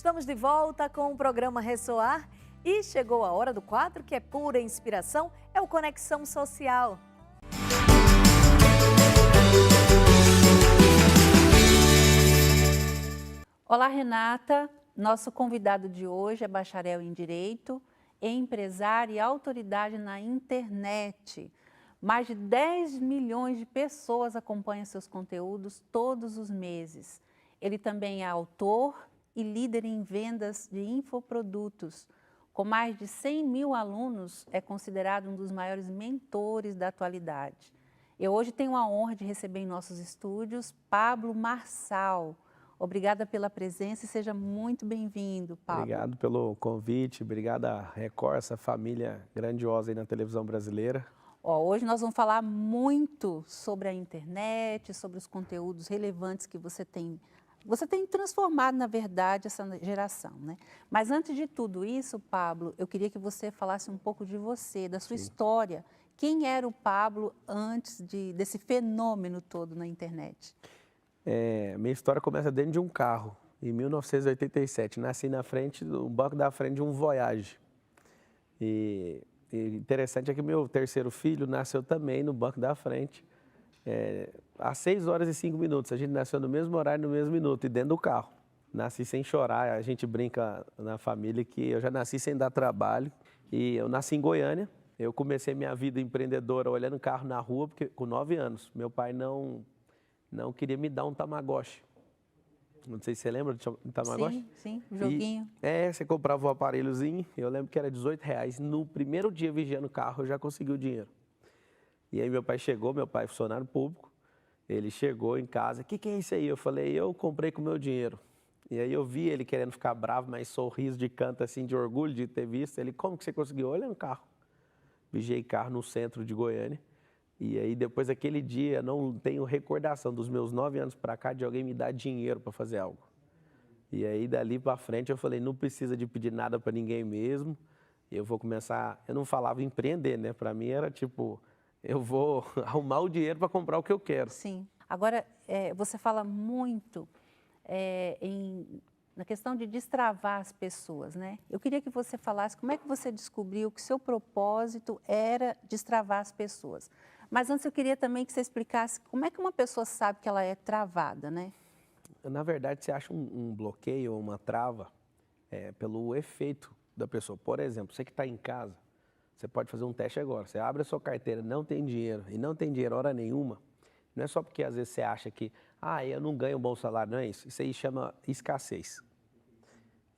Estamos de volta com o programa Ressoar e chegou a hora do quadro que é pura inspiração, é o Conexão Social. Olá, Renata. Nosso convidado de hoje é bacharel em Direito, empresário e autoridade na internet. Mais de 10 milhões de pessoas acompanham seus conteúdos todos os meses. Ele também é autor e líder em vendas de infoprodutos. Com mais de 100 mil alunos, é considerado um dos maiores mentores da atualidade. Eu hoje tenho a honra de receber em nossos estúdios Pablo Marçal. Obrigada pela presença e seja muito bem-vindo, Pablo. Obrigado pelo convite, obrigado à Record, essa família grandiosa aí na televisão brasileira. Hoje nós vamos falar muito sobre a internet, sobre os conteúdos relevantes que você tem transformado, na verdade, essa geração, né? Mas antes de tudo isso, Pablo, eu queria que você falasse um pouco de você, da sua história. Quem era o Pablo antes desse fenômeno todo na internet? Minha história começa dentro de um carro, em 1987. Nasci no banco da frente de um Voyage. E interessante é que meu terceiro filho nasceu também no banco da frente, às 6 horas e 5 minutos. A gente nasceu no mesmo horário, no mesmo minuto, e dentro do carro. Nasci sem chorar, a gente brinca na família que eu já nasci sem dar trabalho. E eu nasci em Goiânia. Eu comecei minha vida empreendedora olhando carro na rua, porque com 9 anos. Meu pai não queria me dar um Tamagotchi. Não sei se você lembra do Tamagotchi? Sim, um joguinho. Você comprava um aparelhozinho, eu lembro que era R$18. No primeiro dia vigiando o carro, eu já consegui o dinheiro. E aí meu pai chegou, meu pai é funcionário público, ele chegou em casa, o que é isso aí? Eu falei, eu comprei com o meu dinheiro. E aí eu vi ele querendo ficar bravo, mas sorriso de canto, assim, de orgulho de ter visto. Ele, como que você conseguiu? Olha no carro. Vigiei carro no centro de Goiânia. E aí, depois daquele dia, não tenho recordação dos meus 9 anos para cá de alguém me dar dinheiro para fazer algo. E aí, dali para frente, eu falei, não precisa de pedir nada para ninguém mesmo. Eu vou começar... Eu não falava empreender, né? Para mim era tipo, eu vou arrumar o dinheiro para comprar o que eu quero. Sim. Agora, você fala muito na questão de destravar as pessoas, né? Eu queria que você falasse como é que você descobriu que seu propósito era destravar as pessoas. Mas antes eu queria também que você explicasse como é que uma pessoa sabe que ela é travada, né? Na verdade, você acha um bloqueio ou uma trava pelo efeito da pessoa. Por exemplo, você que está em casa, você pode fazer um teste agora. Você abre a sua carteira, não tem dinheiro, e não tem dinheiro hora nenhuma. Não é só porque às vezes você acha que, eu não ganho um bom salário, não é isso. Isso aí chama escassez.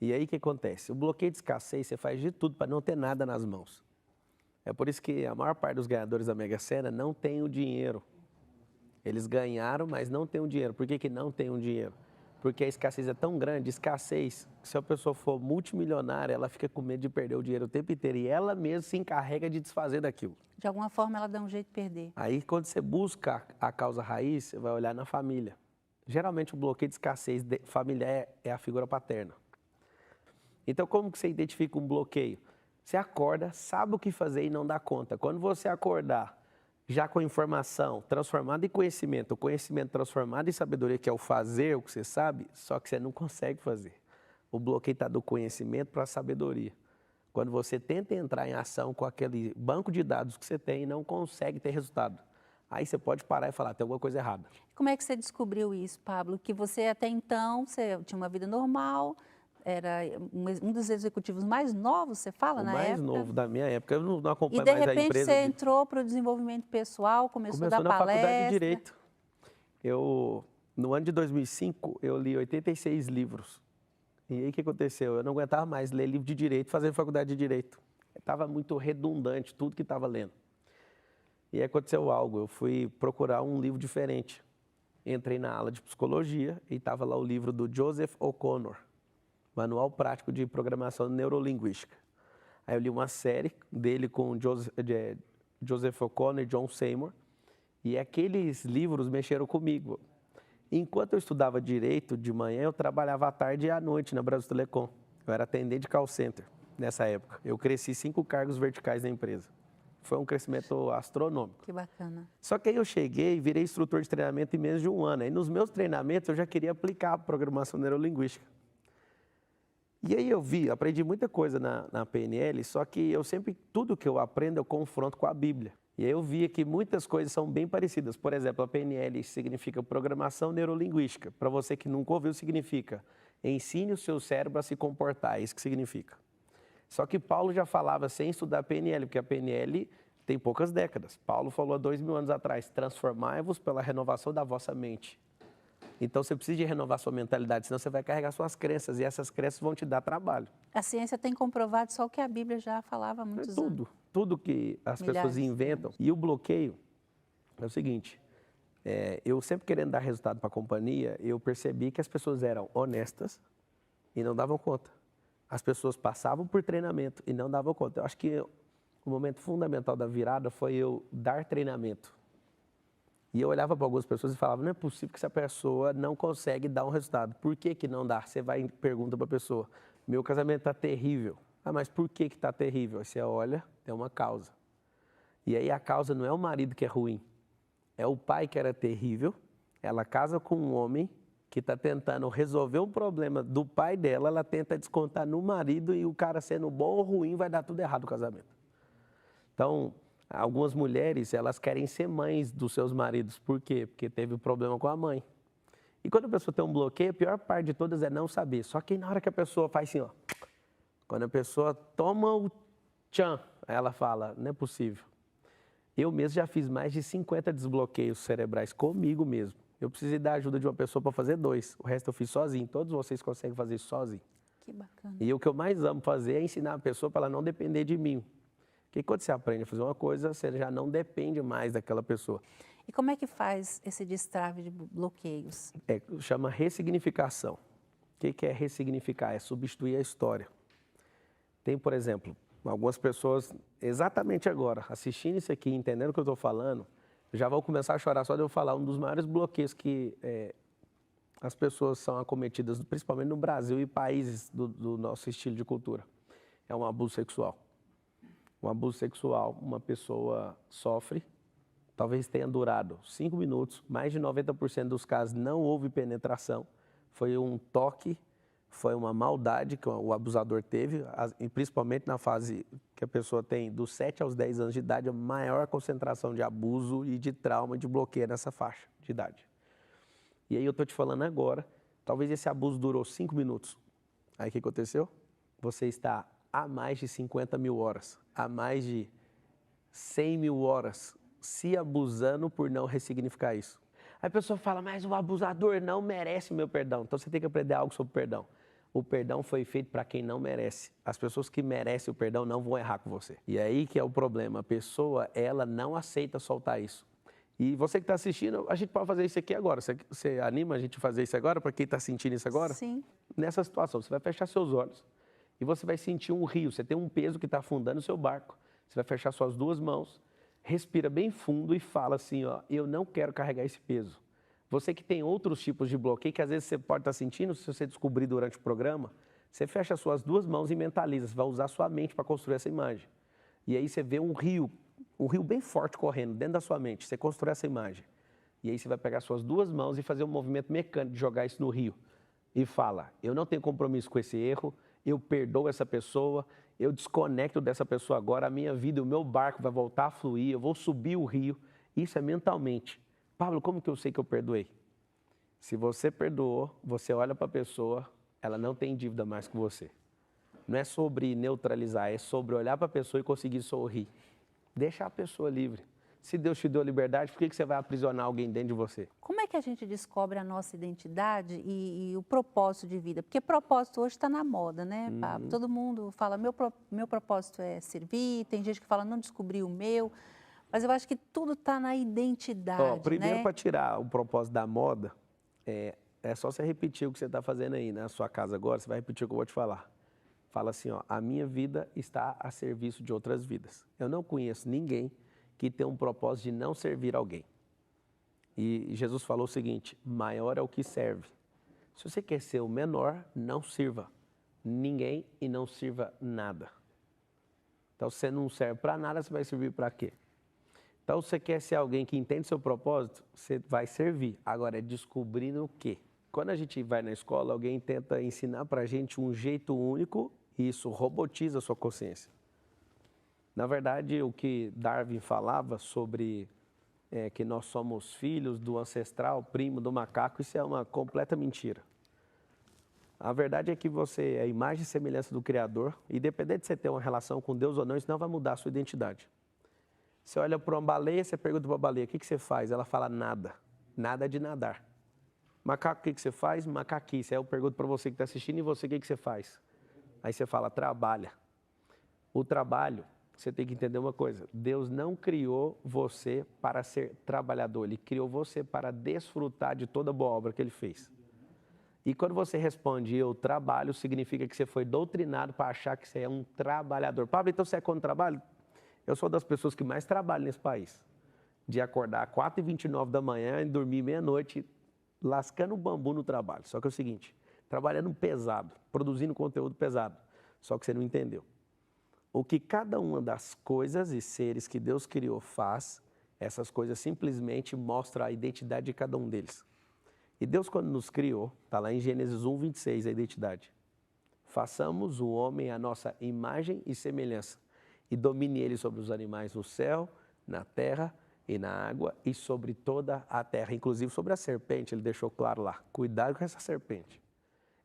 E aí o que acontece? O bloqueio de escassez, você faz de tudo para não ter nada nas mãos. É por isso que a maior parte dos ganhadores da Mega Sena não tem o dinheiro. Eles ganharam, mas não tem o dinheiro. Por que não tem o dinheiro? Porque a escassez é tão grande, escassez, se a pessoa for multimilionária, ela fica com medo de perder o dinheiro o tempo inteiro e ela mesma se encarrega de desfazer daquilo. De alguma forma ela dá um jeito de perder. Aí quando você busca a causa raiz, você vai olhar na família. Geralmente o bloqueio de escassez familiar é a figura paterna. Então como que você identifica um bloqueio? Você acorda, sabe o que fazer e não dá conta. Quando você acordar já com informação transformada em conhecimento, o conhecimento transformado em sabedoria, que é o fazer o que você sabe, só que você não consegue fazer. O bloqueio está do conhecimento para a sabedoria. Quando você tenta entrar em ação com aquele banco de dados que você tem e não consegue ter resultado, aí você pode parar e falar, tem alguma coisa errada. Como é que você descobriu isso, Pablo? Que você até então, você tinha uma vida normal, era um dos executivos mais novos, você fala, na época? O mais novo da minha época, eu não acompanho mais a empresa. E de repente você entrou para o desenvolvimento pessoal, começou a dar palestra. Na faculdade de Direito. No ano de 2005, eu li 86 livros. E aí o que aconteceu? Eu não aguentava mais ler livro de Direito, fazer faculdade de Direito. Estava muito redundante tudo que estava lendo. E aí aconteceu algo, eu fui procurar um livro diferente. Entrei na aula de Psicologia e estava lá o livro do Joseph O'Connor, Manual Prático de Programação Neurolinguística. Aí eu li uma série dele com Joseph O'Connor e John Seymour, e aqueles livros mexeram comigo. Enquanto eu estudava Direito de manhã, eu trabalhava à tarde e à noite na Brasil Telecom. Eu era atendente de call center nessa época. Eu cresci 5 cargos verticais na empresa. Foi um crescimento astronômico. Que bacana. Só que aí eu cheguei e virei instrutor de treinamento em menos de um ano. Aí nos meus treinamentos eu já queria aplicar a programação neurolinguística. E aí aprendi muita coisa na PNL, só que tudo que eu aprendo eu confronto com a Bíblia. E aí eu via que muitas coisas são bem parecidas. Por exemplo, a PNL significa Programação Neurolinguística. Para você que nunca ouviu, significa ensine o seu cérebro a se comportar, é isso que significa. Só que Paulo já falava sem estudar PNL, porque a PNL tem poucas décadas. Paulo falou há 2000 anos atrás, transformai-vos pela renovação da vossa mente. Então você precisa de renovar sua mentalidade, senão você vai carregar suas crenças e essas crenças vão te dar trabalho. A ciência tem comprovado só o que a Bíblia já falava há muitos anos. Tudo que as pessoas inventam. E o bloqueio é o seguinte, eu sempre querendo dar resultado para a companhia, eu percebi que as pessoas eram honestas e não davam conta. As pessoas passavam por treinamento e não davam conta. Eu acho que o momento fundamental da virada foi eu dar treinamento. E eu olhava para algumas pessoas e falava, não é possível que essa pessoa não consegue dar um resultado. Por que que não dá? Você vai e pergunta para a pessoa, meu casamento está terrível. Ah, mas por que que está terrível? Aí você olha, tem uma causa. E aí a causa não é o marido que é ruim, é o pai que era terrível. Ela casa com um homem que está tentando resolver um problema do pai dela, ela tenta descontar no marido e o cara sendo bom ou ruim vai dar tudo errado no casamento. Então, algumas mulheres, elas querem ser mães dos seus maridos. Por quê? Porque teve um problema com a mãe. E quando a pessoa tem um bloqueio, a pior parte de todas é não saber. Só que na hora que a pessoa faz assim, ó, quando a pessoa toma o tchan, ela fala, não é possível. Eu mesmo já fiz mais de 50 desbloqueios cerebrais comigo mesmo. Eu precisei da ajuda de uma pessoa para fazer 2. O resto eu fiz sozinho. Todos vocês conseguem fazer isso sozinho. Que bacana. E o que eu mais amo fazer é ensinar a pessoa para ela não depender de mim. Porque quando você aprende a fazer uma coisa, você já não depende mais daquela pessoa. E como é que faz esse destrave de bloqueios? Chama ressignificação. O que é ressignificar? É substituir a história. Tem, por exemplo, algumas pessoas, exatamente agora, assistindo isso aqui, entendendo o que eu estou falando, já vão começar a chorar só de eu falar. Um dos maiores bloqueios que as pessoas são acometidas, principalmente no Brasil e países do nosso estilo de cultura, é um abuso sexual. Um abuso sexual, uma pessoa sofre, talvez tenha durado 5 minutos, mais de 90% dos casos não houve penetração, foi um toque, foi uma maldade que o abusador teve, e principalmente na fase que a pessoa tem dos 7 aos 10 anos de idade, a maior concentração de abuso e de trauma, de bloqueio nessa faixa de idade. E aí eu estou te falando agora, talvez esse abuso durou 5 minutos. Aí o que aconteceu? Você está há mais de 50 mil horas, há mais de 100 mil horas se abusando por não ressignificar isso. Aí a pessoa fala, mas o abusador não merece o meu perdão. Então você tem que aprender algo sobre perdão. O perdão foi feito para quem não merece. As pessoas que merecem o perdão não vão errar com você. E aí que é o problema. A pessoa, ela não aceita soltar isso. E você que está assistindo, a gente pode fazer isso aqui agora. Você anima a gente a fazer isso agora, para quem está sentindo isso agora? Sim. Nessa situação, você vai fechar seus olhos e você vai sentir um rio. Você tem um peso que está afundando o seu barco. Você vai fechar suas 2 mãos, respira bem fundo e fala assim, ó, eu não quero carregar esse peso. Você que tem outros tipos de bloqueio, que às vezes você pode estar sentindo, se você descobrir durante o programa, você fecha suas 2 mãos e mentaliza, você vai usar sua mente para construir essa imagem. E aí você vê um rio bem forte correndo dentro da sua mente, você constrói essa imagem. E aí você vai pegar suas 2 mãos e fazer um movimento mecânico de jogar isso no rio. E fala, eu não tenho compromisso com esse erro, eu perdoo essa pessoa, eu desconecto dessa pessoa agora, a minha vida, o meu barco vai voltar a fluir, eu vou subir o rio. Isso é mentalmente. Pablo, como que eu sei que eu perdoei? Se você perdoou, você olha para a pessoa, ela não tem dívida mais com você. Não é sobre neutralizar, é sobre olhar para a pessoa e conseguir sorrir. Deixar a pessoa livre. Se Deus te deu liberdade, por que você vai aprisionar alguém dentro de você? Como é que a gente descobre a nossa identidade e o propósito de vida? Porque propósito hoje está na moda, né, Pablo? Todo mundo fala, meu propósito é servir, tem gente que fala, não descobri o meu. Mas eu acho que tudo está na identidade, primeiro, né? para tirar o propósito da moda, é só você repetir o que você está fazendo aí na sua casa agora, você vai repetir o que eu vou te falar. Fala assim, ó, a minha vida está a serviço de outras vidas. Eu não conheço ninguém que tem um propósito de não servir alguém. E Jesus falou o seguinte, maior é o que serve. Se você quer ser o menor, não sirva ninguém e não sirva nada. Então, se você não serve para nada, você vai servir para quê? Então, se você quer ser alguém que entende seu propósito, você vai servir. Agora, é descobrindo o quê? quando a gente vai na escola, alguém tenta ensinar para a gente um jeito único e isso robotiza a sua consciência. Na verdade, o que Darwin falava sobre que nós somos filhos do ancestral, primo do macaco, isso é uma completa mentira. A verdade é que você é a imagem e semelhança do Criador, e independente de você ter uma relação com Deus ou não, isso não vai mudar a sua identidade. Você olha para uma baleia, você pergunta para a baleia, o que você faz? Ela fala nada, nada de nadar. Macaco, o que você faz? Macaquice. Aí eu pergunto para você que está assistindo, e você, o que você faz? Aí você fala, trabalha. O trabalho, você tem que entender uma coisa, Deus não criou você para ser trabalhador, Ele criou você para desfrutar de toda boa obra que Ele fez. E quando você responde, eu trabalho, significa que você foi doutrinado para achar que você é um trabalhador. Pablo, então você é contra o trabalho? Eu sou das pessoas que mais trabalham nesse país. De acordar às 4h29 da manhã e dormir meia-noite, lascando o bambu no trabalho. Só que é o seguinte, trabalhando pesado, produzindo conteúdo pesado. Só que você não entendeu. O que cada uma das coisas e seres que Deus criou faz, essas coisas simplesmente mostram a identidade de cada um deles. E Deus, quando nos criou, está lá em Gênesis 1:26, a identidade. Façamos o homem à nossa imagem e semelhança, e domine ele sobre os animais no céu, na terra e na água, e sobre toda a terra, inclusive sobre a serpente, ele deixou claro lá, cuidado com essa serpente.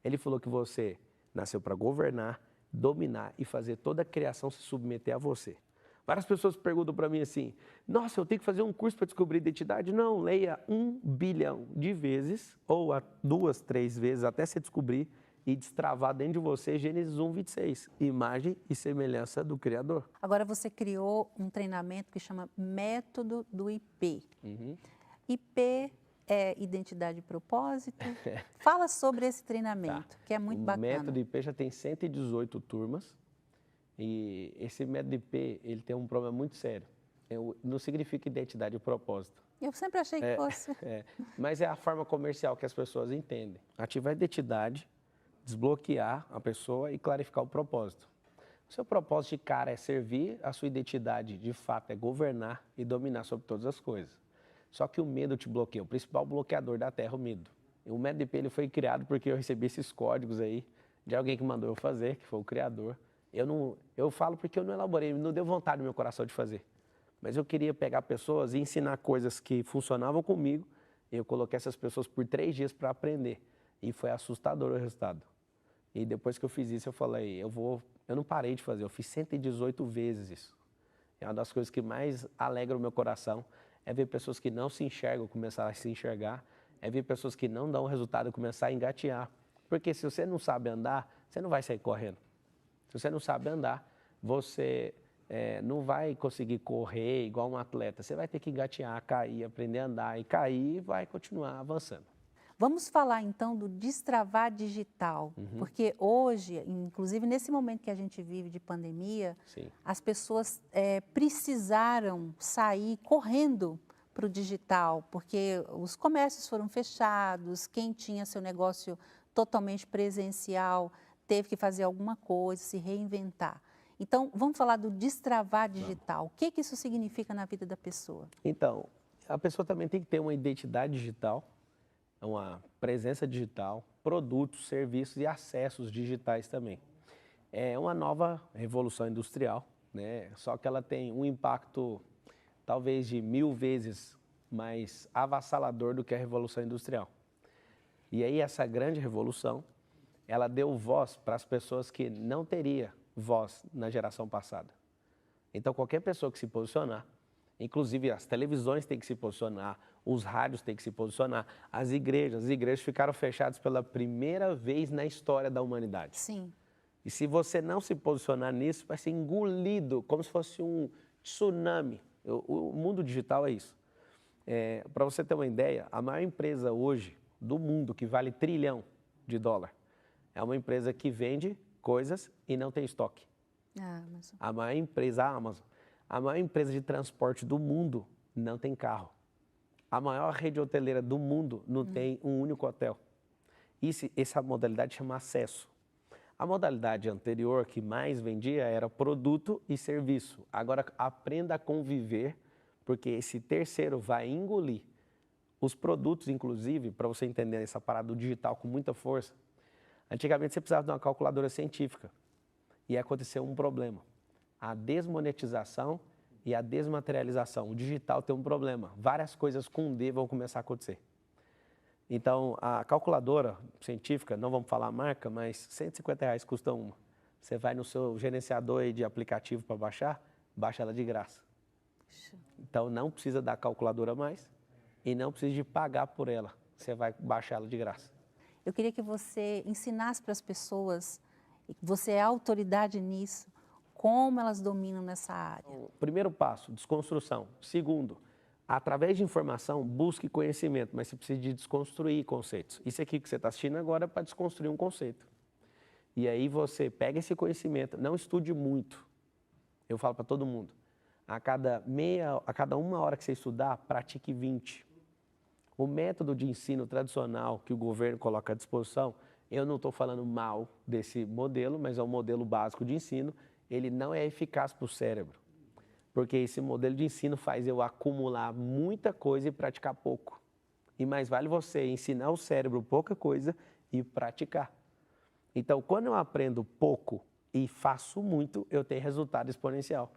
Ele falou que você nasceu para governar, dominar e fazer toda a criação se submeter a você. Várias pessoas perguntam para mim assim, nossa, eu tenho que fazer um curso para descobrir identidade? Não, leia 1 bilhão de vezes, ou 2, 3 vezes, até você descobrir e destravar dentro de você Gênesis 1:26, imagem e semelhança do Criador. Agora você criou um treinamento que chama Método do IP. IP é identidade e propósito. Fala sobre esse treinamento, que é muito bacana. O método IP já tem 118 turmas. E esse método IP, ele tem um problema muito sério. Não significa identidade e propósito. Eu sempre achei que fosse. Mas é a forma comercial que as pessoas entendem. Ativar a identidade, desbloquear a pessoa e clarificar o propósito. O seu propósito de cara é servir, a sua identidade de fato é governar e dominar sobre todas as coisas. Só que o medo te bloqueia. O principal bloqueador da Terra é o medo. E o método IP ele foi criado porque eu recebi esses códigos aí de alguém que mandou eu fazer, que foi o criador. Eu falo porque eu não elaborei, não deu vontade no meu coração de fazer. Mas eu queria pegar pessoas e ensinar coisas que funcionavam comigo. E eu coloquei essas pessoas por 3 dias para aprender. E foi assustador o resultado. E depois que eu fiz isso, eu falei, eu não parei de fazer, eu fiz 118 vezes isso. É uma das coisas que mais alegra o meu coração, é ver pessoas que não se enxergam começar a se enxergar, é ver pessoas que não dão resultado começar a engatear. Porque se você não sabe andar, você não vai sair correndo. Se você não sabe andar, você não vai conseguir correr igual um atleta. Você vai ter que engatear, cair, aprender a andar e cair e vai continuar avançando. Vamos falar então do destravar digital, porque hoje, inclusive nesse momento que a gente vive de pandemia, Sim. as pessoas precisaram sair correndo para o digital, porque os comércios foram fechados, quem tinha seu negócio totalmente presencial teve que fazer alguma coisa, se reinventar. Então, vamos falar do destravar digital. O que isso significa na vida da pessoa? Então, a pessoa também tem que ter uma identidade digital, uma presença digital, produtos, serviços e acessos digitais também. É uma nova revolução industrial, né? Só que ela tem um impacto talvez de 1000 vezes mais avassalador do que a revolução industrial. E aí essa grande revolução, ela deu voz para as pessoas que não teriam voz na geração passada. Então qualquer pessoa que se posicionar, inclusive as televisões têm que se posicionar, os rádios têm que se posicionar, as igrejas ficaram fechadas pela primeira vez na história da humanidade. Sim. E se você não se posicionar nisso, vai ser engolido, como se fosse um tsunami. O mundo digital é isso. Para você ter uma ideia, a maior empresa hoje do mundo, que vale $1 trilhão, é uma empresa que vende coisas e não tem estoque. A maior empresa, a Amazon. A maior empresa de transporte do mundo não tem carro. A maior rede hoteleira do mundo não tem um único hotel. Essa modalidade chama acesso. A modalidade anterior que mais vendia era produto e serviço. Agora aprenda a conviver, porque esse terceiro vai engolir Os produtos, inclusive, para você entender essa parada do digital com muita força, antigamente você precisava de uma calculadora científica. E aconteceu um problema. A desmonetização e a desmaterialização. O digital tem um problema. Várias coisas com D vão começar a acontecer. Então, a calculadora científica, não vamos falar a marca, mas R$ 150 custa uma. Você vai no seu gerenciador aí de aplicativo para baixar, baixa ela de graça. Então, não precisa da calculadora mais e não precisa de pagar por ela. Você vai baixar ela de graça. Eu queria que você ensinasse para as pessoas, você é autoridade nisso, como elas dominam nessa área. Primeiro passo, desconstrução. Segundo, através de informação, busque conhecimento, mas você precisa de desconstruir conceitos. Isso aqui que você está assistindo agora é para desconstruir um conceito. E aí você pega esse conhecimento, não estude muito. Eu falo para todo mundo, a cada 1 hora que você estudar, pratique 20. O método de ensino tradicional que o governo coloca à disposição, eu não estou falando mal desse modelo, mas é um modelo básico de ensino, ele não é eficaz para o cérebro. Porque esse modelo de ensino faz eu acumular muita coisa e praticar pouco. E mais vale você ensinar o cérebro pouca coisa e praticar. Então, quando eu aprendo pouco e faço muito, eu tenho resultado exponencial.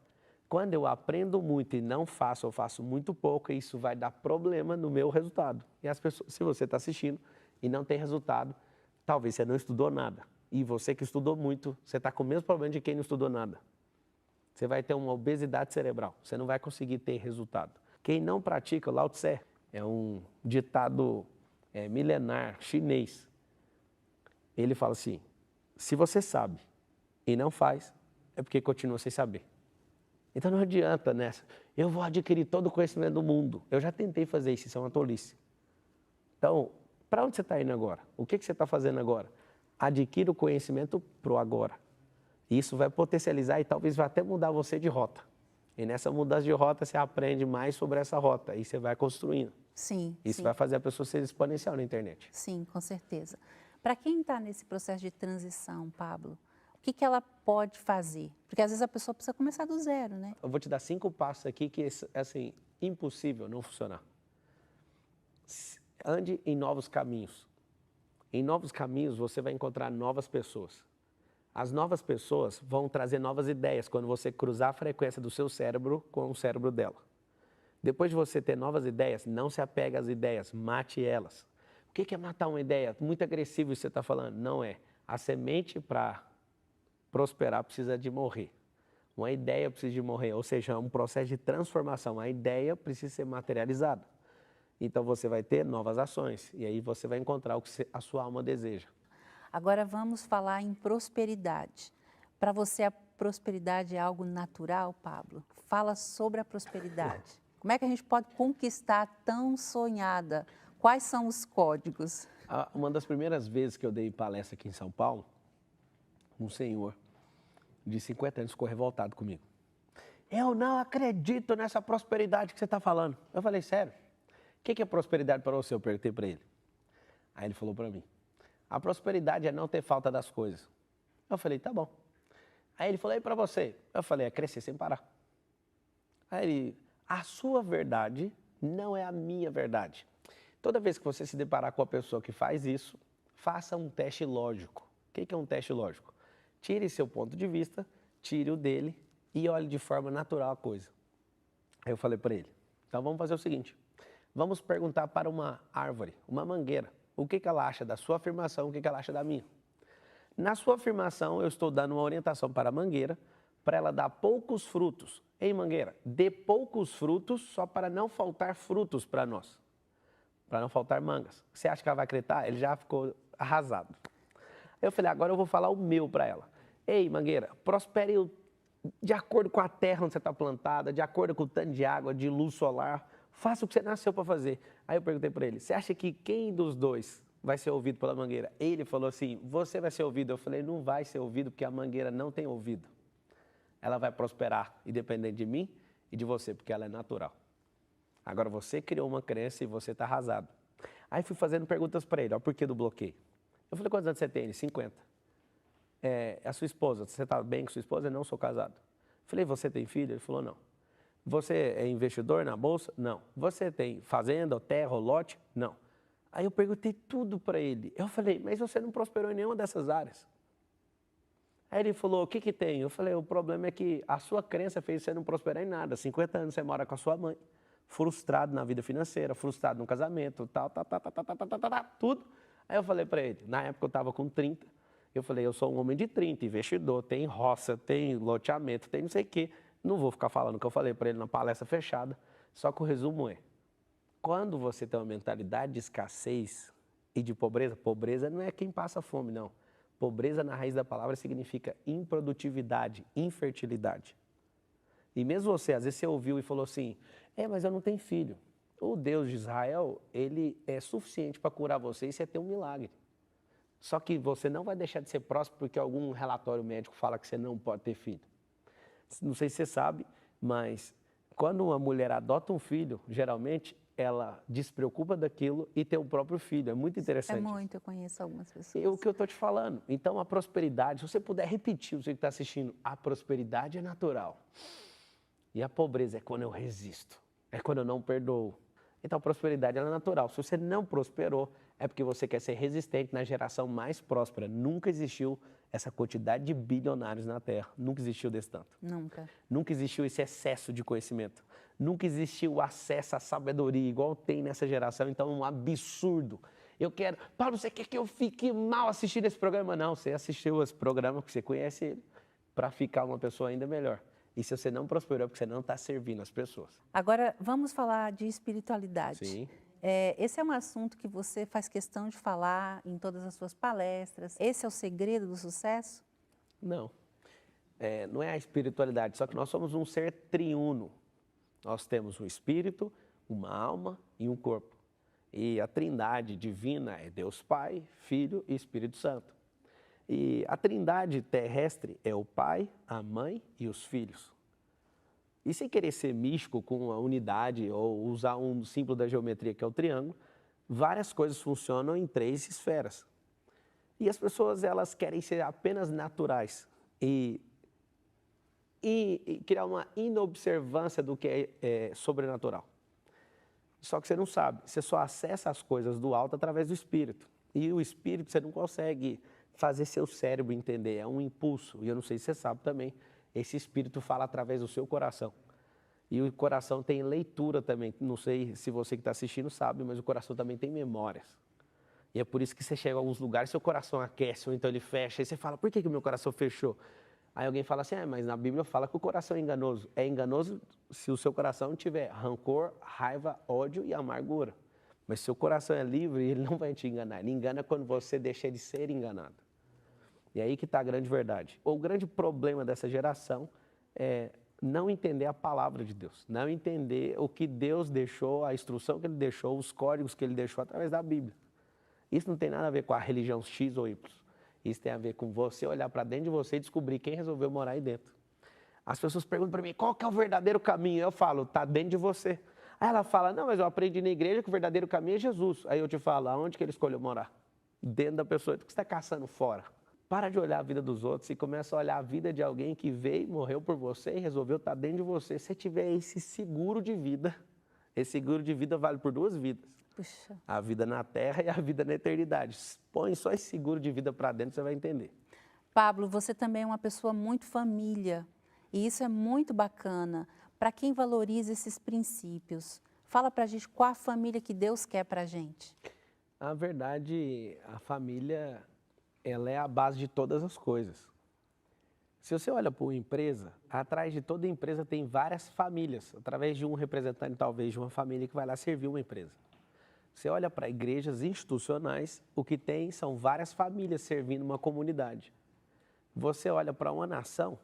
Quando eu aprendo muito e não faço, eu faço muito pouco, isso vai dar problema no meu resultado. E as pessoas, se você está assistindo e não tem resultado, talvez você não estudou nada. E você que estudou muito, você está com o mesmo problema de quem não estudou nada. Você vai ter uma obesidade cerebral, você não vai conseguir ter resultado. Quem não pratica, Lao Tse, é um ditado milenar chinês. Ele fala assim, se você sabe e não faz, é porque continua sem saber. Então não adianta nessa, eu vou adquirir todo o conhecimento do mundo. Eu já tentei fazer isso é uma tolice. Então, para onde você está indo agora? O que você está fazendo agora? Adquira o conhecimento pro agora. Isso vai potencializar e talvez vai até mudar você de rota. E nessa mudança de rota você aprende mais sobre essa rota e você vai construindo. Sim. Isso vai fazer a pessoa ser exponencial na internet. Sim, com certeza. Para quem está nesse processo de transição, Pablo, o que ela pode fazer? Porque às vezes a pessoa precisa começar do zero, né? Eu vou te dar 5 passos aqui que é assim, impossível não funcionar. Ande em novos caminhos. Em novos caminhos você vai encontrar novas pessoas. As novas pessoas vão trazer novas ideias quando você cruzar a frequência do seu cérebro com o cérebro dela. Depois de você ter novas ideias, não se apega às ideias, mate elas. O que é matar uma ideia? Muito agressivo isso que você está falando. Não é. A semente para prosperar precisa de morrer. Uma ideia precisa de morrer, ou seja, é um processo de transformação. A ideia precisa ser materializada. Então você vai ter novas ações e aí você vai encontrar o que a sua alma deseja. Agora vamos falar em prosperidade. Para você a prosperidade é algo natural, Pablo? Fala sobre a prosperidade. Como é que a gente pode conquistar a tão sonhada? Quais são os códigos? Uma das primeiras vezes que eu dei palestra aqui em São Paulo, um senhor de 50 anos ficou revoltado comigo. Eu não acredito nessa prosperidade que você está falando. Eu falei, sério? O que é prosperidade para você? Eu perguntei para ele. Aí ele falou para mim, a prosperidade é não ter falta das coisas. Eu falei, tá bom. Aí ele falou, e para você? Eu falei, é crescer sem parar. Aí ele, a sua verdade não é a minha verdade. Toda vez que você se deparar com a pessoa que faz isso, faça um teste lógico. O que é um teste lógico? Tire seu ponto de vista, tire o dele e olhe de forma natural a coisa. Aí eu falei para ele, então vamos fazer o seguinte, vamos perguntar para uma árvore, uma mangueira, o que ela acha da sua afirmação, o que ela acha da minha. Na sua afirmação, eu estou dando uma orientação para a mangueira, para ela dar poucos frutos. Ei, mangueira, dê poucos frutos só para não faltar frutos para nós. Para não faltar mangas. Você acha que ela vai acreditar? Ele já ficou arrasado. Eu falei, agora eu vou falar o meu para ela. Ei, mangueira, prospere de acordo com a terra onde você está plantada, de acordo com o tanto de água, de luz solar. Faça o que você nasceu para fazer. Aí eu perguntei para ele, você acha que quem dos dois vai ser ouvido pela mangueira? Ele falou assim, você vai ser ouvido. Eu falei, não vai ser ouvido porque a mangueira não tem ouvido. Ela vai prosperar independente de mim e de você, porque ela é natural. Agora você criou uma crença e você está arrasado. Aí fui fazendo perguntas para ele, ó, por que do bloqueio? Eu falei, quantos anos você tem? Ele, 50. A sua esposa, você está bem com sua esposa? Eu não sou casado. Eu falei, você tem filho? Ele falou, não. Você é investidor na bolsa? Não. Você tem fazenda, terra, lote? Não. Aí eu perguntei tudo para ele. Eu falei, mas você não prosperou em nenhuma dessas áreas. Aí ele falou, o que que tem? Eu falei, o problema é que a sua crença fez você não prosperar em nada. 50 anos você mora com a sua mãe, frustrado na vida financeira, frustrado no casamento, tudo. Aí eu falei para ele, na época eu estava com 30, eu falei, eu sou um homem de 30, investidor, tem roça, tem loteamento, tem não sei o quê. Não vou ficar falando o que eu falei para ele na palestra fechada, só que o resumo é, quando você tem uma mentalidade de escassez e de pobreza, pobreza não é quem passa fome, não. Pobreza, na raiz da palavra, significa improdutividade, infertilidade. E mesmo você, às vezes você ouviu e falou assim, mas eu não tenho filho. O Deus de Israel, ele é suficiente para curar você e você ter um milagre. Só que você não vai deixar de ser próspero porque algum relatório médico fala que você não pode ter filho. Não sei se você sabe, mas quando uma mulher adota um filho, geralmente ela despreocupa daquilo e tem o próprio filho. É muito interessante. É muito, eu conheço algumas pessoas. É o que eu estou te falando. Então, a prosperidade, se você puder repetir, você que está assistindo, a prosperidade é natural. E a pobreza é quando eu resisto, é quando eu não perdoo. Então, a prosperidade ela é natural. Se você não prosperou, é porque você quer ser resistente na geração mais próspera. Nunca existiu essa quantidade de bilionários na Terra. Nunca existiu desse tanto. Nunca. Nunca existiu esse excesso de conhecimento. Nunca existiu o acesso à sabedoria igual tem nessa geração. Então, é um absurdo. Eu quero... Paulo, você quer que eu fique mal assistindo esse programa? Não, você assistiu esse programa, porque você conhece ele, para ficar uma pessoa ainda melhor. E se você não prosperou, é porque você não está servindo as pessoas. Agora, vamos falar de espiritualidade. Sim. Esse é um assunto que você faz questão de falar em todas as suas palestras. Esse é o segredo do sucesso? Não. Não é a espiritualidade, só que nós somos um ser triuno. Nós temos um espírito, uma alma e um corpo. E a trindade divina é Deus Pai, Filho e Espírito Santo. E a trindade terrestre é o Pai, a Mãe e os filhos. E sem querer ser místico com a unidade ou usar um símbolo da geometria que é o triângulo, várias coisas funcionam em 3 esferas. E as pessoas elas querem ser apenas naturais e criar uma inobservância do que é sobrenatural. Só que você não sabe, você só acessa as coisas do alto através do espírito. E o espírito você não consegue fazer seu cérebro entender, é um impulso. E eu não sei se você sabe também, esse espírito fala através do seu coração. E o coração tem leitura também. Não sei se você que está assistindo sabe, mas o coração também tem memórias. E é por isso que você chega a alguns lugares, seu coração aquece, ou então ele fecha. E você fala, por que o meu coração fechou? Aí alguém fala assim, mas na Bíblia fala que o coração é enganoso. É enganoso se o seu coração tiver rancor, raiva, ódio e amargura. Mas se seu coração é livre, ele não vai te enganar. Ele engana quando você deixa de ser enganado. E aí que está a grande verdade. O grande problema dessa geração é não entender a palavra de Deus. Não entender o que Deus deixou, a instrução que Ele deixou, os códigos que Ele deixou através da Bíblia. Isso não tem nada a ver com a religião X ou Y. Isso tem a ver com você olhar para dentro de você e descobrir quem resolveu morar aí dentro. As pessoas perguntam para mim, qual que é o verdadeiro caminho? Eu falo, está dentro de você. Aí ela fala, não, mas eu aprendi na igreja que o verdadeiro caminho é Jesus. Aí eu te falo, aonde que ele escolheu morar? Dentro da pessoa. Então, o que você está caçando fora? Para de olhar a vida dos outros e começa a olhar a vida de alguém que veio, morreu por você e resolveu estar dentro de você. Se você tiver esse seguro de vida, esse seguro de vida vale por 2 vidas. Puxa. A vida na terra e a vida na eternidade. Põe só esse seguro de vida para dentro, você vai entender. Pablo, você também é uma pessoa muito família. E isso é muito bacana. Para quem valoriza esses princípios, fala para a gente qual a família que Deus quer para a gente. Na verdade, a família, ela é a base de todas as coisas. Se você olha para uma empresa, atrás de toda empresa tem várias famílias, através de um representante, talvez, de uma família que vai lá servir uma empresa. Você olha para igrejas institucionais, o que tem são várias famílias servindo uma comunidade. Você olha para uma nação,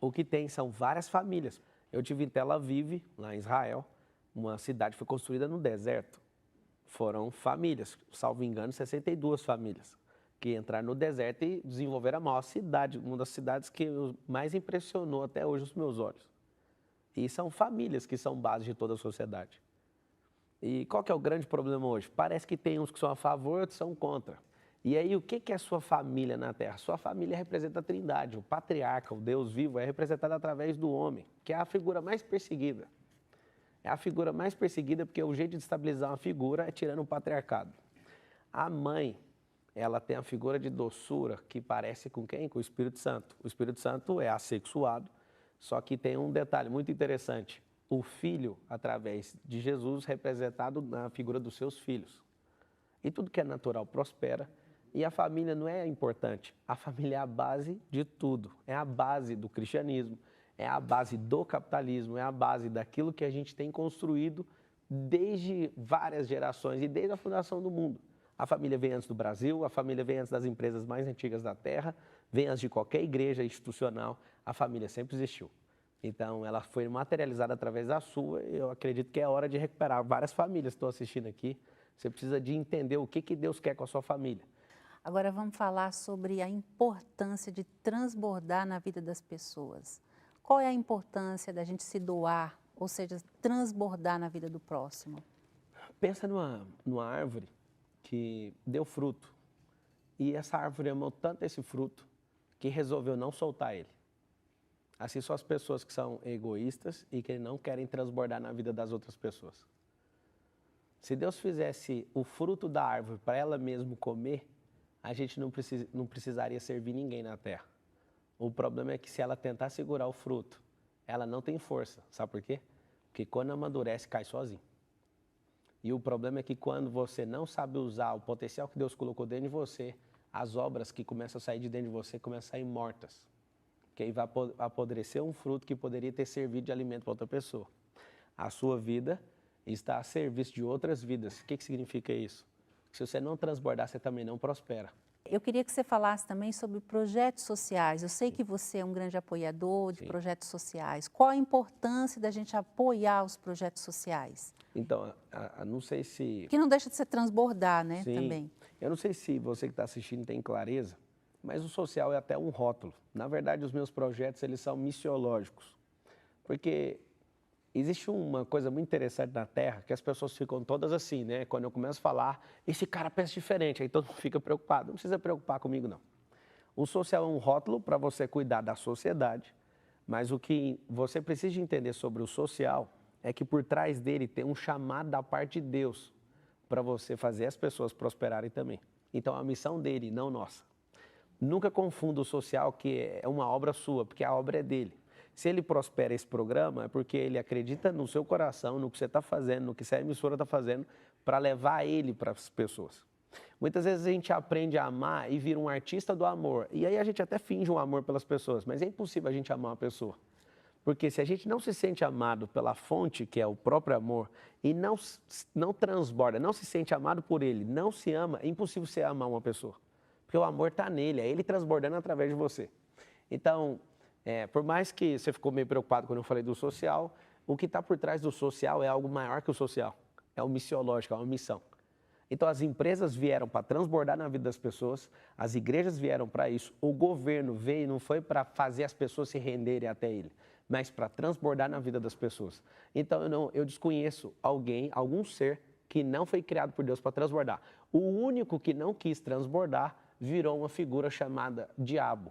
o que tem são várias famílias. Eu tive em Tel Aviv, lá em Israel, uma cidade que foi construída no deserto. Foram famílias, salvo engano, 62 famílias, que entraram no deserto e desenvolveram a maior cidade, uma das cidades que mais impressionou até hoje os meus olhos. E são famílias que são base de toda a sociedade. E qual que é o grande problema hoje? Parece que tem uns que são a favor e outros são contra. E aí, o que é a sua família na Terra? Sua família representa a Trindade. O patriarca, o Deus vivo, é representado através do homem, que é a figura mais perseguida. É a figura mais perseguida porque o jeito de estabilizar uma figura é tirando o patriarcado. A mãe, ela tem a figura de doçura que parece com quem? Com o Espírito Santo. O Espírito Santo é assexuado, só que tem um detalhe muito interessante. O filho, através de Jesus, representado na figura dos seus filhos. E tudo que é natural prospera. E a família não é importante. A família é a base de tudo. É a base do cristianismo, é a base do capitalismo, é a base daquilo que a gente tem construído desde várias gerações e desde a fundação do mundo. A família vem antes do Brasil, a família vem antes das empresas mais antigas da Terra, vem antes de qualquer igreja institucional. A família sempre existiu. Então, ela foi materializada através da sua e eu acredito que é hora de recuperar. Várias famílias estão assistindo aqui. Você precisa de entender o que Deus quer com a sua família. Agora vamos falar sobre a importância de transbordar na vida das pessoas. Qual é a importância da gente se doar, ou seja, transbordar na vida do próximo? Pensa numa árvore que deu fruto e essa árvore amou tanto esse fruto que resolveu não soltar ele. Assim são as pessoas que são egoístas e que não querem transbordar na vida das outras pessoas. Se Deus fizesse o fruto da árvore para ela mesma comer, a gente não precisaria servir ninguém na terra. O problema é que se ela tentar segurar o fruto, ela não tem força. Sabe por quê? Porque quando amadurece, cai sozinho. E o problema é que quando você não sabe usar o potencial que Deus colocou dentro de você, as obras que começam a sair de dentro de você começam a sair mortas. Que aí vai apodrecer um fruto que poderia ter servido de alimento para outra pessoa. A sua vida está a serviço de outras vidas. O que significa isso? Se você não transbordar, você também não prospera. Eu queria que você falasse também sobre projetos sociais. Eu sei que você é um grande apoiador de projetos sociais. Qual a importância da gente apoiar os projetos sociais? Então, não sei se... Que não deixa de ser transbordar, né, Sim. também. Eu não sei se você que está assistindo tem clareza, mas o social é até um rótulo. Na verdade, os meus projetos, eles são missiológicos. Porque existe uma coisa muito interessante na Terra, que as pessoas ficam todas assim, né? Quando eu começo a falar, esse cara pensa diferente, aí todo mundo fica preocupado. Não precisa preocupar comigo, não. O social é um rótulo para você cuidar da sociedade, mas o que você precisa entender sobre o social é que por trás dele tem um chamado da parte de Deus para você fazer as pessoas prosperarem também. Então, a missão dele, não nossa. Nunca confunda o social, que é uma obra sua, porque a obra é dele. Se ele prospera esse programa, é porque ele acredita no seu coração, no que você está fazendo, no que essa emissora está fazendo, para levar ele para as pessoas. Muitas vezes a gente aprende a amar e vira um artista do amor. E aí a gente até finge um amor pelas pessoas, mas é impossível a gente amar uma pessoa. Porque se a gente não se sente amado pela fonte, que é o próprio amor, e não transborda, não se sente amado por ele, não se ama, é impossível você amar uma pessoa. Porque o amor está nele, é ele transbordando através de você. Então, por mais que você ficou meio preocupado quando eu falei do social, o que está por trás do social é algo maior que o social. É o missiológico, é uma missão. Então, as empresas vieram para transbordar na vida das pessoas, as igrejas vieram para isso, o governo veio, não foi para fazer as pessoas se renderem até ele, mas para transbordar na vida das pessoas. Então, eu desconheço algum ser que não foi criado por Deus para transbordar. O único que não quis transbordar virou uma figura chamada diabo.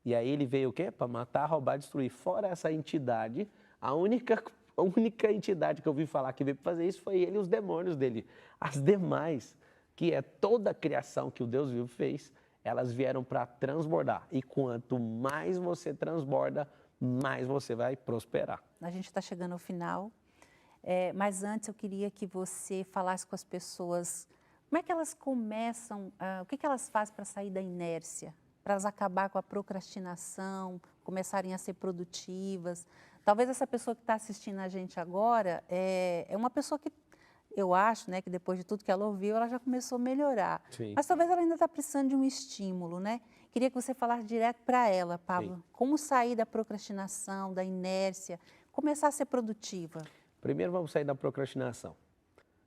E aí ele veio o quê? Para matar, roubar, destruir. Fora essa entidade, a única entidade que eu ouvi falar que veio para fazer isso foi ele e os demônios dele. As demais, que é toda a criação que o Deus vivo fez, elas vieram para transbordar. E quanto mais você transborda, mais você vai prosperar. A gente está chegando ao final, mas antes eu queria que você falasse com as pessoas como é que elas começam, o que elas fazem para sair da inércia, para elas acabar com a procrastinação, começarem a ser produtivas. Talvez essa pessoa que está assistindo a gente agora é uma pessoa que eu acho, né, que depois de tudo que ela ouviu, ela já começou a melhorar. Sim. Mas talvez ela ainda está precisando de um estímulo, né? Queria que você falasse direto para ela, Pablo. Sim. Como sair da procrastinação, da inércia, começar a ser produtiva? Primeiro vamos sair da procrastinação.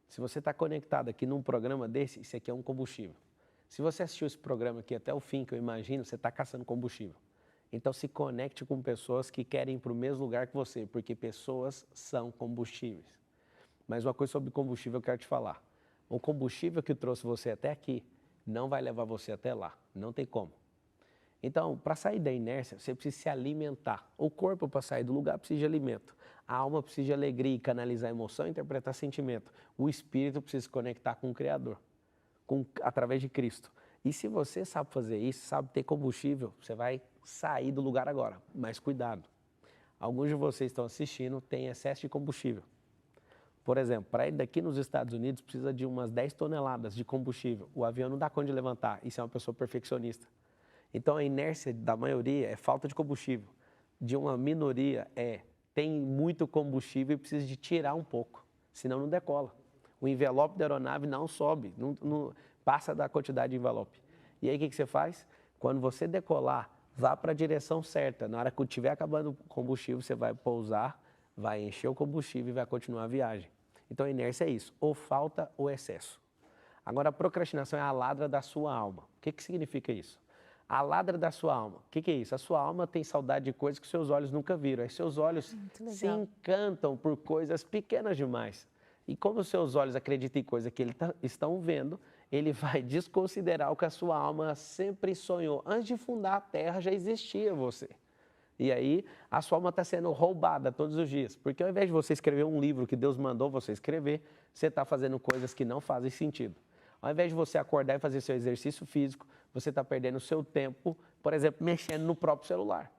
Se você está conectado aqui num programa desse, isso aqui é um combustível. Se você assistiu esse programa aqui até o fim, que eu imagino, você está caçando combustível. Então se conecte com pessoas que querem ir para o mesmo lugar que você, porque pessoas são combustíveis. Mas uma coisa sobre combustível eu quero te falar. O combustível que trouxe você até aqui não vai levar você até lá, não tem como. Então, para sair da inércia, você precisa se alimentar. O corpo, para sair do lugar, precisa de alimento. A alma precisa de alegria e canalizar emoção e interpretar sentimento. O espírito precisa se conectar com o Criador, através de Cristo. E se você sabe fazer isso, sabe ter combustível, você vai sair do lugar agora. Mas cuidado, alguns de vocês estão assistindo têm excesso de combustível. Por exemplo, para ir daqui nos Estados Unidos, precisa de umas 10 toneladas de combustível. O avião não dá conta de levantar, isso é uma pessoa perfeccionista. Então, a inércia da maioria é falta de combustível. De uma minoria tem muito combustível e precisa de tirar um pouco, senão não decola. O envelope da aeronave não sobe, não passa da quantidade de envelope. E aí, o que você faz? Quando você decolar, vá para a direção certa. Na hora que estiver acabando o combustível, você vai pousar, vai encher o combustível e vai continuar a viagem. Então, a inércia é isso, ou falta ou excesso. Agora, a procrastinação é a ladra da sua alma. O que significa isso? A ladra da sua alma. O que é isso? A sua alma tem saudade de coisas que seus olhos nunca viram. Aí seus olhos se encantam por coisas pequenas demais. E como os seus olhos acreditam em coisas que eles estão vendo, ele vai desconsiderar o que a sua alma sempre sonhou. Antes de fundar a terra, já existia você. E aí, a sua alma está sendo roubada todos os dias. Porque ao invés de você escrever um livro que Deus mandou você escrever, você está fazendo coisas que não fazem sentido. Ao invés de você acordar e fazer seu exercício físico, você está perdendo o seu tempo, por exemplo, mexendo no próprio celular.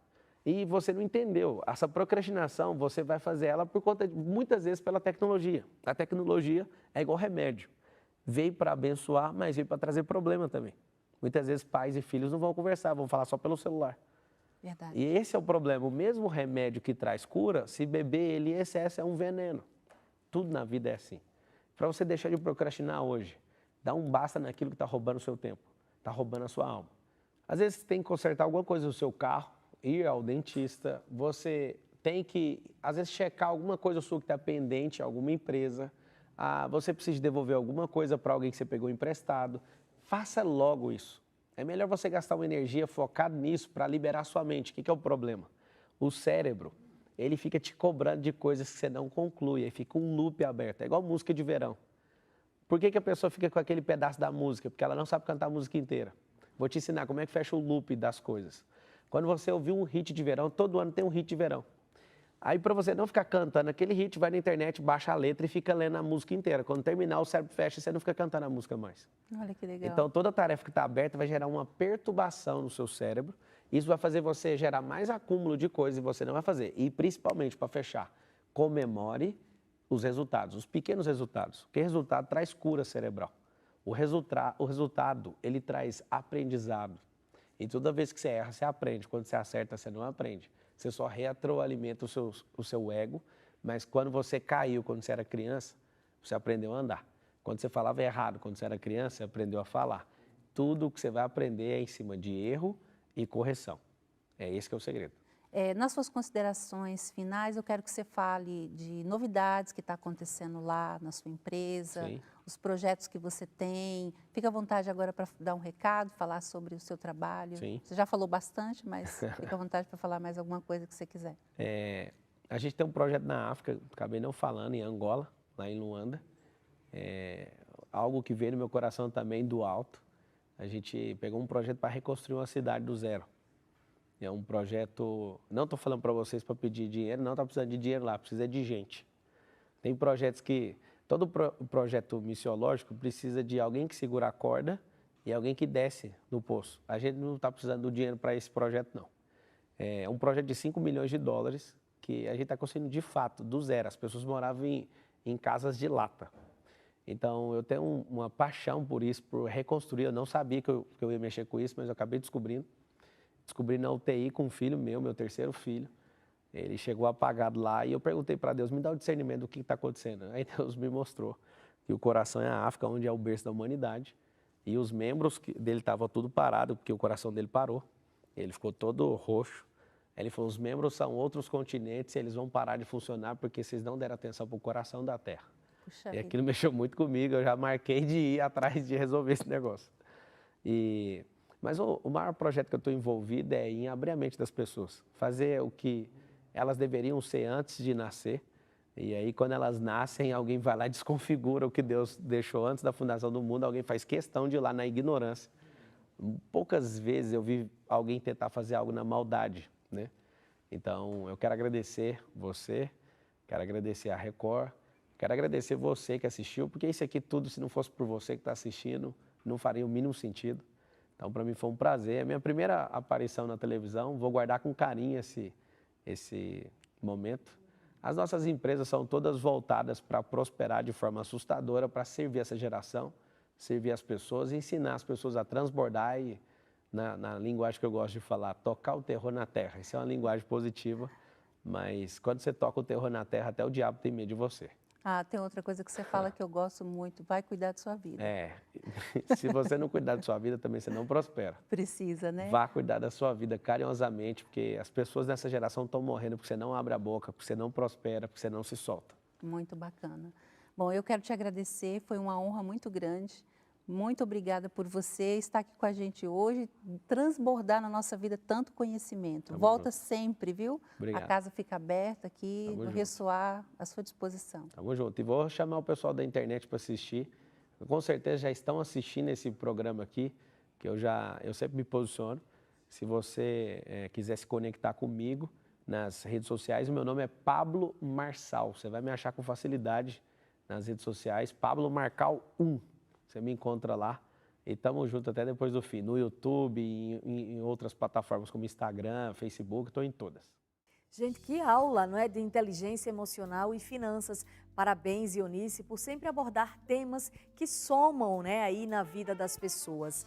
E você não entendeu. Essa procrastinação, você vai fazer ela por conta, muitas vezes, pela tecnologia. A tecnologia é igual remédio. Veio para abençoar, mas veio para trazer problema também. Muitas vezes pais e filhos não vão conversar, vão falar só pelo celular. Verdade. E esse é o problema. O mesmo remédio que traz cura, se beber ele em excesso, é um veneno. Tudo na vida é assim. Para você deixar de procrastinar hoje, dá um basta naquilo que está roubando o seu tempo, está roubando a sua alma. Às vezes você tem que consertar alguma coisa no seu carro, ir ao dentista, você tem que, às vezes, checar alguma coisa sua que está pendente, alguma empresa, você precisa devolver alguma coisa para alguém que você pegou emprestado. Faça logo isso. É melhor você gastar uma energia focada nisso para liberar sua mente. O que é o problema? O cérebro, ele fica te cobrando de coisas que você não conclui, aí fica um loop aberto, é igual música de verão. Por que a pessoa fica com aquele pedaço da música? Porque ela não sabe cantar a música inteira. Vou te ensinar como é que fecha o loop das coisas. Quando você ouvir um hit de verão, todo ano tem um hit de verão. Aí, para você não ficar cantando aquele hit, vai na internet, baixa a letra e fica lendo a música inteira. Quando terminar, o cérebro fecha e você não fica cantando a música mais. Olha que legal. Então, toda tarefa que está aberta vai gerar uma perturbação no seu cérebro. Isso vai fazer você gerar mais acúmulo de coisas e você não vai fazer. E, principalmente, para fechar, comemore os resultados, os pequenos resultados. Porque resultado traz cura cerebral. O resultado, ele traz aprendizado. E toda vez que você erra, você aprende. Quando você acerta, você não aprende. Você só retroalimenta o seu ego, mas quando você caiu, quando você era criança, você aprendeu a andar. Quando você falava errado, quando você era criança, você aprendeu a falar. Tudo que você vai aprender é em cima de erro e correção. É esse que é o segredo. Nas suas considerações finais, eu quero que você fale de novidades que está acontecendo lá na sua empresa, Sim. os projetos que você tem. Fica à vontade agora para dar um recado, falar sobre o seu trabalho. Sim. Você já falou bastante, mas fica à vontade para falar mais alguma coisa que você quiser. A gente tem um projeto na África, acabei não falando, em Angola, lá em Luanda. Algo que veio no meu coração também do alto. A gente pegou um projeto para reconstruir uma cidade do zero. É um projeto, não estou falando para vocês para pedir dinheiro, não está precisando de dinheiro lá, precisa de gente. Tem projetos que, todo projeto missiológico precisa de alguém que segura a corda e alguém que desce no poço. A gente não está precisando do dinheiro para esse projeto, não. É um projeto de 5 milhões de dólares que a gente está conseguindo de fato, do zero. As pessoas moravam em casas de lata. Então, eu tenho uma paixão por isso, por reconstruir. Eu não sabia que eu ia mexer com isso, mas eu acabei descobrindo. Descobri na UTI com um filho meu terceiro filho. Ele chegou apagado lá e eu perguntei para Deus, me dá o discernimento do que está acontecendo. Aí Deus me mostrou que o coração é a África, onde é o berço da humanidade. E os membros dele estavam tudo parado, porque o coração dele parou. Ele ficou todo roxo. Ele falou, os membros são outros continentes e eles vão parar de funcionar porque vocês não deram atenção para o coração da Terra. Puxa E aquilo mexeu muito comigo, eu já marquei de ir atrás de resolver esse negócio. Mas o maior projeto que eu estou envolvido é em abrir a mente das pessoas, fazer o que elas deveriam ser antes de nascer. E aí, quando elas nascem, alguém vai lá e desconfigura o que Deus deixou antes da fundação do mundo, alguém faz questão de ir lá na ignorância. Poucas vezes eu vi alguém tentar fazer algo na maldade, né? Então, eu quero agradecer você, quero agradecer a Record, quero agradecer você que assistiu, porque isso aqui tudo, se não fosse por você que está assistindo, não faria o mínimo sentido. Então, para mim foi um prazer. É a minha primeira aparição na televisão, vou guardar com carinho esse momento. As nossas empresas são todas voltadas para prosperar de forma assustadora, para servir essa geração, servir as pessoas, ensinar as pessoas a transbordar e, na linguagem que eu gosto de falar, tocar o terror na terra. Isso é uma linguagem positiva, mas quando você toca o terror na terra, até o diabo tem medo de você. Ah, tem outra coisa que você fala que eu gosto muito, vai cuidar de sua vida. Se você não cuidar da sua vida, também você não prospera. Precisa, né? Vá cuidar da sua vida carinhosamente, porque as pessoas dessa geração estão morrendo porque você não abre a boca, porque você não prospera, porque você não se solta. Muito bacana. Bom, eu quero te agradecer, foi uma honra muito grande. Muito obrigada por você estar aqui com a gente hoje, transbordar na nossa vida tanto conhecimento. Tamo Volta junto. sempre, viu? Obrigado. A casa fica aberta aqui, Tamo no junto. Ressoar à sua disposição. Tamo junto. E vou chamar o pessoal da internet para assistir. Com certeza já estão assistindo esse programa aqui, que eu sempre me posiciono. Se você quiser se conectar comigo nas redes sociais, o meu nome é Pablo Marçal. Você vai me achar com facilidade nas redes sociais, Pablo Marcal 1. Você me encontra lá e tamo junto até depois do fim. No YouTube, em outras plataformas como Instagram, Facebook, estou em todas. Gente, que aula, não é? De inteligência emocional e finanças. Parabéns, Ionice, por sempre abordar temas que somam, né, aí na vida das pessoas.